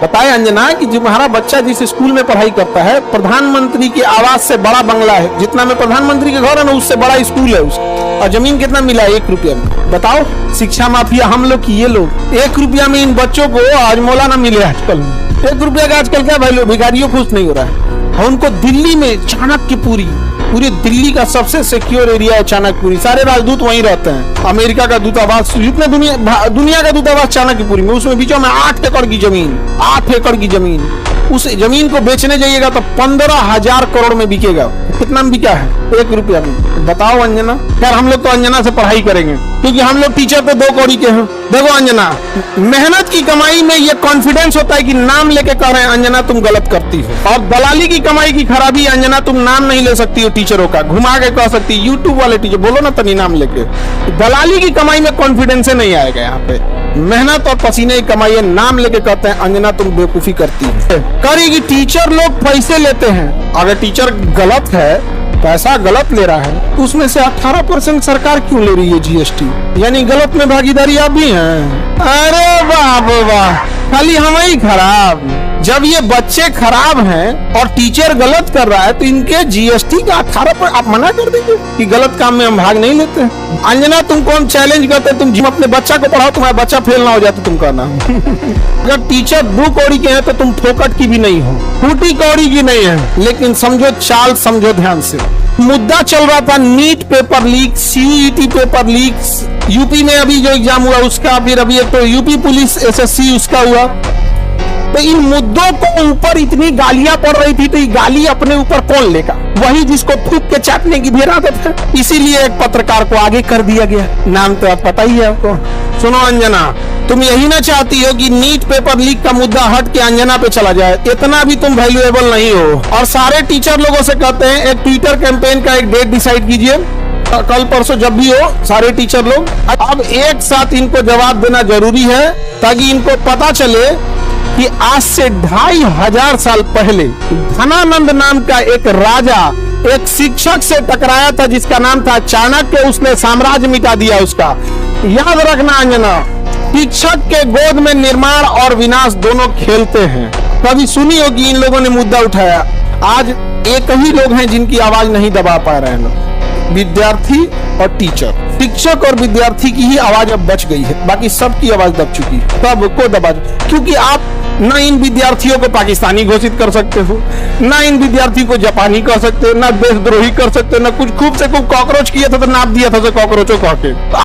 बताए अंजना कि तुम्हारा बच्चा जिस स्कूल में पढ़ाई करता है, प्रधानमंत्री के आवास से बड़ा बंगला है, जितना में प्रधानमंत्री के घर है ना उससे बड़ा स्कूल है उसका, और जमीन कितना मिला है? 1 रुपया में। बताओ, शिक्षा माफिया हम लोग की ये लोग। 1 रुपया में इन बच्चों को हजमोला ना मिले आजकल। 1 रुपया का आजकल क्या वैल्यू? भिखारियों खुश नहीं हो रहा है। उनको दिल्ली में चाणक्यपुरी, पूरी दिल्ली का सबसे सिक्योर एरिया है चाणक्यपुरी, सारे राजदूत वहीं रहते हैं। अमेरिका का दूतावास, जितने दुनिया का दूतावास चाणक्यपुरी में, उसमें बीचों में 8 एकड़ की जमीन, 8 एकड़ की जमीन। उस जमीन को बेचने जाइएगा तो 15,000 करोड़ में बिकेगा। कितना में बिका है? 1 रुपया में। बताओ अंजना। यार हम लोग तो अंजना से पढ़ाई करेंगे, क्योंकि हम लोग टीचर तो 2 कौड़ी के हैं। देखो अंजना, मेहनत की कमाई में ये कॉन्फिडेंस होता है कि नाम लेके कह रहे हैं अंजना तुम गलत करती हो। और दलाली की कमाई की खराबी, अंजना तुम नाम नहीं ले सकती हो टीचरों का, घुमा के कह सकती है यूट्यूब वाले टीचर, बोलो ना तनी नाम लेके। दलाली की कमाई में कॉन्फिडेंस नहीं आएगा यहाँ पे। मेहनत और पसीने की कमाई है, नाम लेके कहते हैं अंजना तुम बेवकूफी करती है। करेगी टीचर लोग पैसे लेते हैं, अगर टीचर गलत है, पैसा गलत ले रहा है, तो उसमें से 18% सरकार क्यों ले रही है जीएसटी? यानी गलत में भागीदारी आप भी हैं। अरे बाप वाह, खाली हम ही खराब। जब ये बच्चे खराब हैं और टीचर गलत कर रहा है, तो इनके जीएसटी का 18% आप मना कर देंगे कि गलत काम में हम भाग नहीं लेते। अंजना तुमको हम चैलेंज करते, तुम जिम अपने बच्चा को पढ़ाओ, तुम्हारा बच्चा फेल ना हो जाए तो तुम कहना। अगर टीचर 2 कौड़ी के हैं तो तुम फोकट की भी नहीं हो, फूटी कौड़ी की नहीं है। लेकिन समझो चाल, समझो ध्यान से। मुद्दा चल रहा था NEET paper leak, CET paper leak, UP में अभी जो एग्जाम हुआ उसका, फिर अभी एक तो यूपी पुलिस एसएससी उसका हुआ। तो इन मुद्दों को ऊपर इतनी गालियां पड़ रही थी, तो ये गाली अपने ऊपर कौन लेगा? वही जिसको थूक के चाटने की भी आदत है। इसीलिए एक पत्रकार को आगे कर दिया गया। नाम तो आप पता ही है आपको। सुनो अंजना, तुम यही ना चाहती हो कि नीट पेपर लीक का मुद्दा हट के अंजना पे चला जाए? इतना भी तुम वैल्यूएबल नहीं हो। और सारे टीचर लोगों से कहते हैं एक ट्विटर कैंपेन का एक डेट डिसाइड कीजिए, कल परसों जब भी हो, सारे टीचर लोग अब एक साथ इनको जवाब देना जरूरी है, ताकि इनको पता चले कि आज से 2500 साल पहले धनानंद नाम का एक राजा एक शिक्षक से टकराया था जिसका नाम था चाणक्य। उसने साम्राज्य मिटा दिया उसका। याद रखना अंजना, शिक्षक के गोद में निर्माण और विनाश दोनों खेलते हैं। कभी सुनी होगी इन लोगों ने मुद्दा उठाया। आज एक ही लोग हैं जिनकी आवाज नहीं दबा पा रहे हैं, विद्यार्थी और टीचर। शिक्षक और विद्यार्थी की ही आवाज अब बच गई है, बाकी सबकी आवाज दब चुकी है। सबको दबा, क्योंकि आप न इन विद्यार्थियों को पाकिस्तानी घोषित कर सकते हो, न इन विद्यार्थी को जापानी कर सकते हो, न देशद्रोही कर सकते हो, न कुछ खूब से खूब कॉकरोच किया था तो नाप दिया था कॉकरोचों कह के।